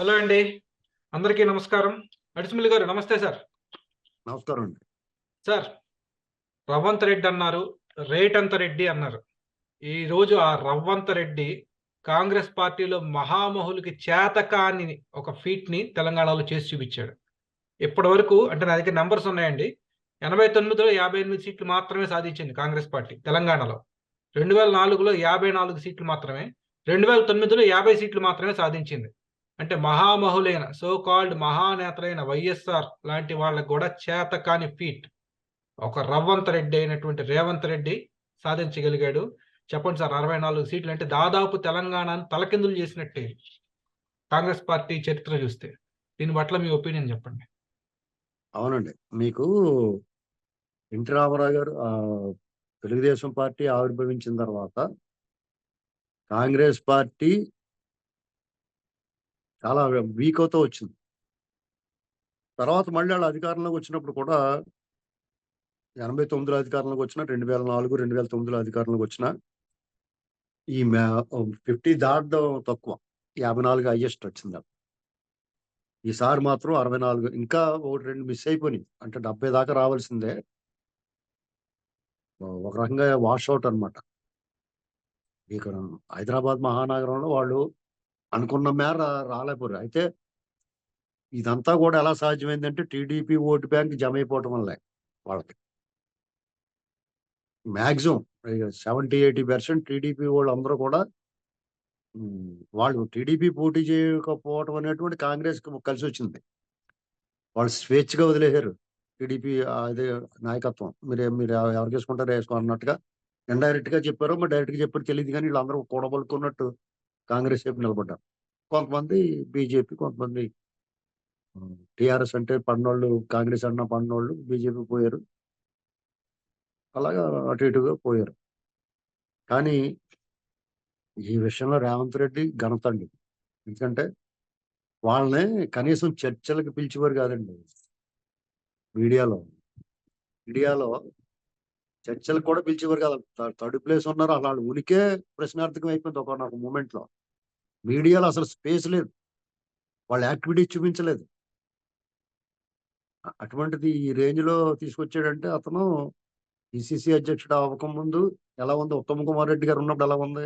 Hello అండి. అందరికీ నమస్కారం. అడిసిమిల్లి గారు నమస్తే సార్. నమస్కారం అండి. సార్, రవ్వంత రెడ్డి అన్నారు. రేటంత రెడ్డి అన్నారు. ఈరోజు ఆ రవ్వంత రెడ్డి కాంగ్రెస్ పార్టీలో మహామహులకి చేతకాని ఒక ఫీట్‌ని తెలంగాణలో చేసి చూపిచ్చాడు. ఇప్పటివరకు అంటే నా దగ్గర నంబర్స్ ఉన్నాయండి. 89లో 58 సీట్లు మాత్రమే సాధించింది కాంగ్రెస్ పార్టీ తెలంగాణలో. 2004లో 54 సీట్లు మాత్రమే. 2009లో 50 సీట్లు మాత్రమే సాధించింది. అంటే మహామహులైన సో కాల్డ్ మహానేతలైన వైఎస్ఆర్ లాంటి వాళ్ళకి గూడా చేతకాని ఫీట్ ఒక రవ్వంత రెడ్డి అయినటువంటి రేవంత్ రెడ్డి సాధించగలిగాడు. చెప్పండి సార్, 64 సీట్లు అంటే దాదాపు తెలంగాణను తలకిందులు చేసినట్టే కాంగ్రెస్ పార్టీ చరిత్ర చూస్తే. దీని పట్ల మీ ఒపీనియన్ చెప్పండి. అవునండి. మీకు ఎన్టీ రామారావు గారు తెలుగుదేశం పార్టీ ఆవిర్భవించిన తర్వాత కాంగ్రెస్ పార్టీ చాలా వీక్ అవుతూ వచ్చింది. తర్వాత మళ్ళీ ఆళ్ళు అధికారంలోకి వచ్చినప్పుడు కూడా 89లో అధికారంలోకి వచ్చినా, 2004, 2009లో అధికారంలోకి వచ్చినా ఈ 50 దాటడం తక్కువ. 54 హైయెస్ట్ వచ్చింది. ఈసారి మాత్రం 64 ఇంకా 1, 2 మిస్ అయిపోయినాయి. అంటే 70 దాకా రావాల్సిందే. ఒక రకంగా వాష్ ఔట్ అన్నమాట. ఇక్కడ హైదరాబాద్ మహానగరంలో వాళ్ళు అనుకున్న మేర రాలేకపోయారు. అయితే ఇదంతా గూడా ఎలా సాధ్యమైందంటే టీడీపీ ఓట్ బ్యాంక్ జమైపోవటం వల్లే వాళ్ళకి. మాక్సిమం 70, 80% టీడీపీ వోళ్ళందరూ కూడా వాళ్ళు టీడీపీ పోటీ చేయకపోవటం అనేటువంటి కాంగ్రెస్‌కి కలిసొచ్చింది. వాళ్ళు స్వేచ్ఛగా వదిలేసారు. టీడీపీ అదే నాయకత్వం. మీరు ఎవరికేసుకుంటారో ఏసుకో అన్నట్టుగా ఇండైరెక్ట్‌గా చెప్పారో, మరి డైరెక్ట్‌గా చెప్పారో తెలీదు గానీ వీళ్ళందరూ కూడబలుకున్నట్టు కాంగ్రెస్ వైపు నిలబడ్డారు. కొంతమంది బీజేపీ, కొంతమంది టీఆర్ఎస్ అంటే పడినోళ్ళు, కాంగ్రెస్ అన్నా పడినోళ్ళు బీజేపీ పోయారు. అలాగా అటు ఇటుగా పోయారు. కానీ ఈ విషయంలో రేవంత్ రెడ్డి ఘనత అండి. ఎందుకంటే వాళ్ళని కనీసం చర్చలకి పిలిచేవారు కాదండి. మీడియాలో. మీడియాలో చర్చలకు కూడా పిలిచేవారు కాదు. థర్డ్ ప్లేస్ ఉన్నారు. అసలు ఆళ్ళ ఉనికే ప్రశ్నార్థకం అయిపోయింది ఒకానొక మూమెంట్‌లో. మీడియాలో అసలు స్పేస్ లేదు. వాళ్ళ యాక్టివిటీ చూపించలేదు. అటువంటిది ఈ రేంజ్‌లో తీసుకొచ్చాడంటే అతను పీసీసీ అధ్యక్షుడు అవ్వకముందు ఎలా ఉంది? ఉత్తమ్ కుమార్ రెడ్డి గారు ఉన్నప్పుడు ఎలా ఉంది?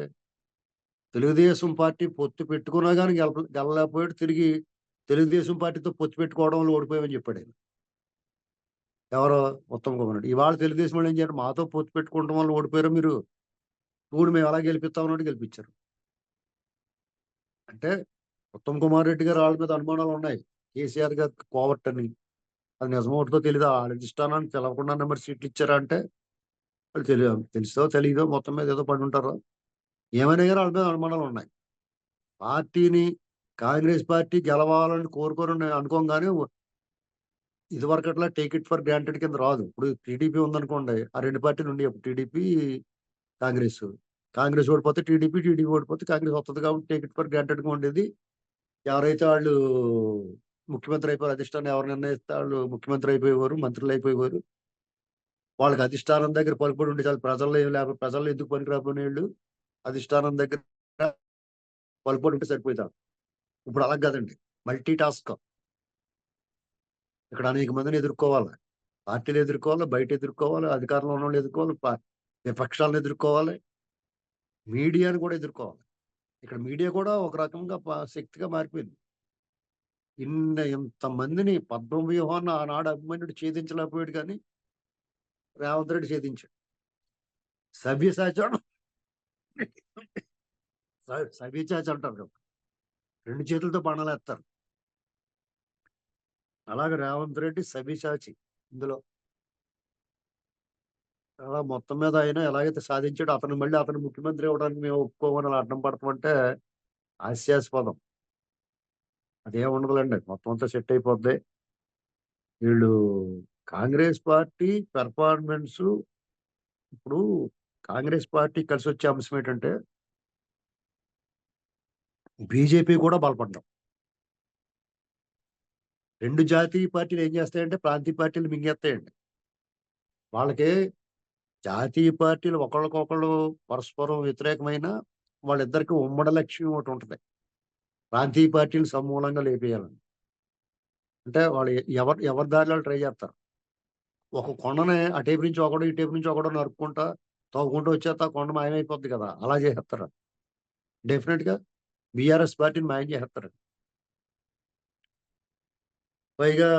తెలుగుదేశం పార్టీ పొత్తు పెట్టుకున్నా గాని గెలలేకపోయాడు. తిరిగి తెలుగుదేశం పార్టీతో పొత్తు పెట్టుకోవడం వల్ల ఓడిపోయామని చెప్పాడాయన. ఎవరు? ఉత్తమ్ కుమార్ రెడ్డి. ఇవాళ తెలుగుదేశం వాళ్ళు ఏం చేశారు? మాతో పొత్తు పెట్టుకోవడం వల్ల ఓడిపోయారా మీరు? చూడు మేము ఎలా గెలిపిస్తాం అన్నట్టు గెలిపించారు. అంటే ఉత్తమ్ కుమార్ రెడ్డి గారు ఆళ్ళ మీద అనుమానాలున్నాయి. కేసీఆర్ గారికి కోవర్ట్ అని. అది నిజమో ఒకటో తెలీదు. ఆళ్ళ అధిష్టానానికి తెలవకుండానే మరి సీట్లు ఇచ్చారా అంటే అది తెలుసో తెలీదో మొత్తం మీద ఏదో పడుంటారు. ఏమైనా గాని ఆళ్ళ మీద అనుమానాలున్నాయి. పార్టీని కాంగ్రెస్ పార్టీ గెలవాలని కోరుకోరని అనుకోంగానే ఇదివరకట్లా టేక్ ఇట్ ఫర్ గ్రాంటెడ్ కింద రాదు. ఇప్పుడు టీడీపీ ఉందనుకోండి. ఆ 2 పార్టీలు ఉండేయి. అప్పుడు టీడీపీ, కాంగ్రెస్. కాంగ్రెస్ ఓడిపోతే టీడీపీ, టీడీపీ ఓడిపోతే కాంగ్రెస్ వస్తది కాబట్టి టేక్ ఇట్ ఫర్ గ్రాంటెడ్‌గా ఉండేది. ఎవరైతే ఆళ్ళు ముఖ్యమంత్రి అయిపోయారో అధిష్టానం ఎవరు నిర్ణయిస్తే ఆళ్ళు ముఖ్యమంత్రి అయిపోయేవారు, మంత్రులు అయిపోయేవారు. వాళ్ళకి అధిష్టానం దగ్గర పలుకుబడి ఉండి చాలు. ప్రజల్లో ఏమి లేకపోతే ప్రజల్లో ఎందుకు పనికి రాకపోయినోళ్ళు అధిష్టానం దగ్గర పలుకుబడి ఉంటే సరిపోయేది. ఇప్పుడు అలా కాదండి. Multi task. ఇక్కడ అనేక మందిని ఎదుర్కోవాలి. పార్టీలు ఎదుర్కోవాలి, బయట ఎదుర్కోవాలి, అధికారంలో ఉన్నోళ్ళని ఎదుర్కోవాలి, విపక్షాలను ఎదుర్కోవాలి, మీడియాని కూడా ఎదుర్కోవాలి. ఇక్కడ మీడియా కూడా ఒక రకంగా శక్తిగా మారిపోయింది. ఇంతమందిని పద్మ వ్యూహాన్ని ఆనాడు అభిమన్యుడు ఛేదించలేకపోయాడు కానీ రేవంత్ రెడ్డి ఛేదించాడు. సవ్యసాచి సవ్యసాచి అంటారు కదా! 2 చేతులతో బాణాలేస్తారు. అలాగే రేవంత్ రెడ్డి సవ్యసాచి ఇందులో. అలా మొత్తం మీద ఆయన ఎలాగైతే సాధించాడో అతను ముఖ్యమంత్రి అవ్వడానికి మేము ఒప్పుకోమని అలా అడ్డం పడటమంటే హాస్యాస్పదం. అదేం ఉండదులెండి. మొత్తం అంతా సెట్ అయిపోద్ది. వీళ్ళు కాంగ్రెస్ పార్టీ పెర్ఫార్మన్సు ఇప్పుడు కాంగ్రెస్ పార్టీ కలిసొచ్చే అంశం ఏంటంటే బీజేపీ కూడా బలపడ్డం. 2 జాతీయ పార్టీలు ఏం చేస్తాయంటే ప్రాంతీయ పార్టీలు మింగేస్తాయండి. వాళ్ళకి జాతీయ పార్టీలు ఒకళ్ళకొకళ్ళు పరస్పరం వ్యతిరేకమైన వాళ్ళిద్దరికీ ఉమ్మడి లక్ష్యం ఒకటుంటది. ప్రాంతీయ పార్టీలు సమూలంగా లేపేయాలని. అంటే వాళ్ళు ఎవరి దారిలో ట్రై చేస్తారు. ఒక కొండని అటేపు నుంచి ఒకడు, ఇటేపు నుంచి ఒకడు నరుక్కుంటా, తవ్వుకుంటూ వచ్చేస్తే ఆ కొండ మాయమైపోద్ది కదా! అలా చేసేస్తారు. డెఫినిట్‌గా బీఆర్ఎస్ పార్టీని మాయం చేసేస్తారు. పైగా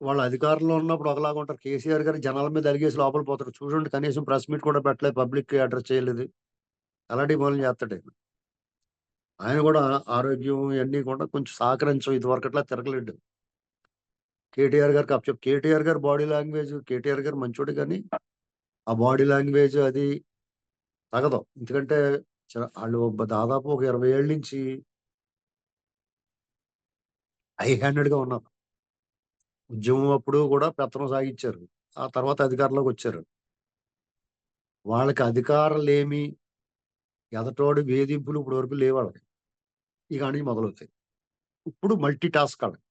వాళ్ళు అధికారంలో ఉన్నప్పుడు ఒకలాగా ఉంటారు. కేసీఆర్ గారు జనాల మీద అలిగేసి లోపల పోతారు. చూడండి కనీసం ప్రెస్ మీట్ కూడా పెట్టలేదు. పబ్లిక్‌కి అడ్రెస్ చేయలేదు. అలాంటివి మొదలు చేస్తాడాయన. ఆయన కూడా ఆరోగ్యం ఇయన్నీ కూడా కొంచెం సహకరించవు. ఇదివరకట్లా తిరగలేడు. కేటీఆర్ గారికి అప్పచెప్పు కేటీఆర్ గారి బాడీ లాంగ్వేజ్ కేటీఆర్ గారు మంచోడే గానీ, ఆ బాడీ లాంగ్వేజ్ అది తగదు. ఎందుకంటే ఆళ్ళు దాదాపు ఒక 20 ఏళ్ల నుంచి హై హ్యాండెడ్‌గా ఉన్నారు. ఉద్యమం అప్పుడు కూడా పెత్తనం సాగించారు. ఆ తర్వాత అధికారంలోకొచ్చారు. వాళ్ళకి అధికారలేమి, ఎదటోడి వేధింపులు ఇప్పటి వరకు లేవు వాళ్ళకి. ఇక నుంచి మొదలవుతాయి. ఇప్పుడు మల్టీ టాస్క్ ఆళ్ళకి.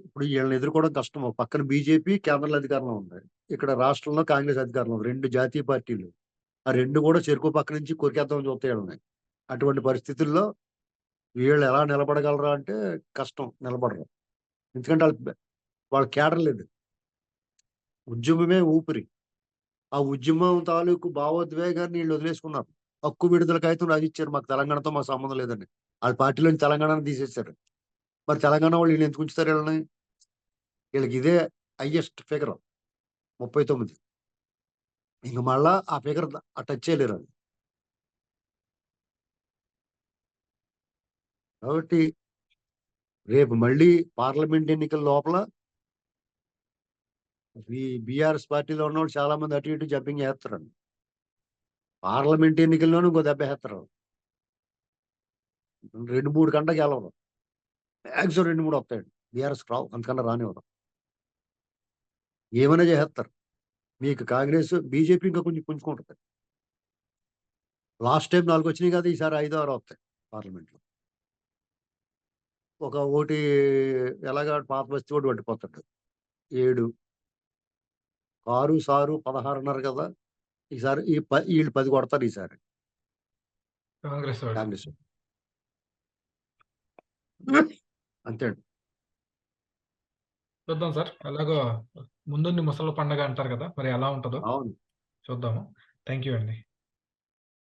ఇప్పుడు ఈళ్ళని ఎదుర్కోవడం కష్టం. ఒక పక్కన బీజేపీ కేంద్రంలో అధికారంలో ఉంది. ఇక్కడ రాష్ట్రంలో కాంగ్రెస్ అధికారంలో ఉంది. 2 జాతీయ పార్టీలు. ఆ 2 కూడా చెరుకో పక్క నుంచి కొరికేద్దామని చూస్తాయి ఈళ్ళని. అటువంటి పరిస్థితుల్లో వీళ్ళు ఎలా నిలబడగలరా అంటే కష్టం నిలబడరు. ఎందుకంటే వాళ్ళ కేడర్ లేదు. ఉద్యమమే ఊపిరి. ఆ ఉద్యమం తాలూకు భావోద్వేగాన్ని ఈళ్ళు వదిలేసుకున్నారు. హక్కు విడుదల కాగితం రాసిచ్చారు. మాకు తెలంగాణతో మాకు సంబంధం లేదని. ఆళ్ళ పార్టీలోంచి తెలంగాణని తీసేసారు. మరి తెలంగాణ వాళ్ళు ఈళ్ళని ఎందుకు ఉంచుతారు ఈళ్ళని? వీళ్ళకి ఇదే హైయెస్ట్ ఫిగర్ 39. ఇంక మళ్ళా ఆ ఫిగర్ టచ్ చేయలేరు ఆళ్ళు. కాబట్టి రేపు మళ్ళీ పార్లమెంట్ ఎన్నికల లోపల బీఆర్ఎస్ పార్టీలో ఉన్నోళ్ళు చాలా మంది అటు ఇటు జంపింగ్ చేస్తారండి. పార్లమెంట్ ఎన్నికల్లోనూ ఇంకో దెబ్బేస్తారు. 2, 3 గంటలు గెలవరు. మాక్సిమం 2, 3 వస్తాయండి. బీఆర్ఎస్‌కి రావు. అంతకన్నా రానివ్వరు. ఏమైనా చేసేస్తారు. మీకు కాంగ్రెస్, బీజేపీ ఇంకా కొంచెం పుంజుకుంటది. లాస్ట్ టైమ్ 4 వచ్చినాయి కదా! ఈసారి 5, 6 వస్తాయి పార్లమెంట్‌లో. ఒక ఓటి ఎలాగా పాత బస్తీ ఓటు పట్టిపోతాడు. 7 కారు, సారు 16 అన్నారు కదా! ఈసారి ఈళ్ళు 10 కొడతారు ఈసారి కాంగ్రెస్ వాళ్ళు. కాంగ్రెస్. అంతే అండి. చూద్దాం సార్. ఎలాగో ముందుంది ముసలి పండగ అంటారు కదా! మరి ఎలా ఉంటదో అవును. చూద్దాము. థాంక్ యూ అండి.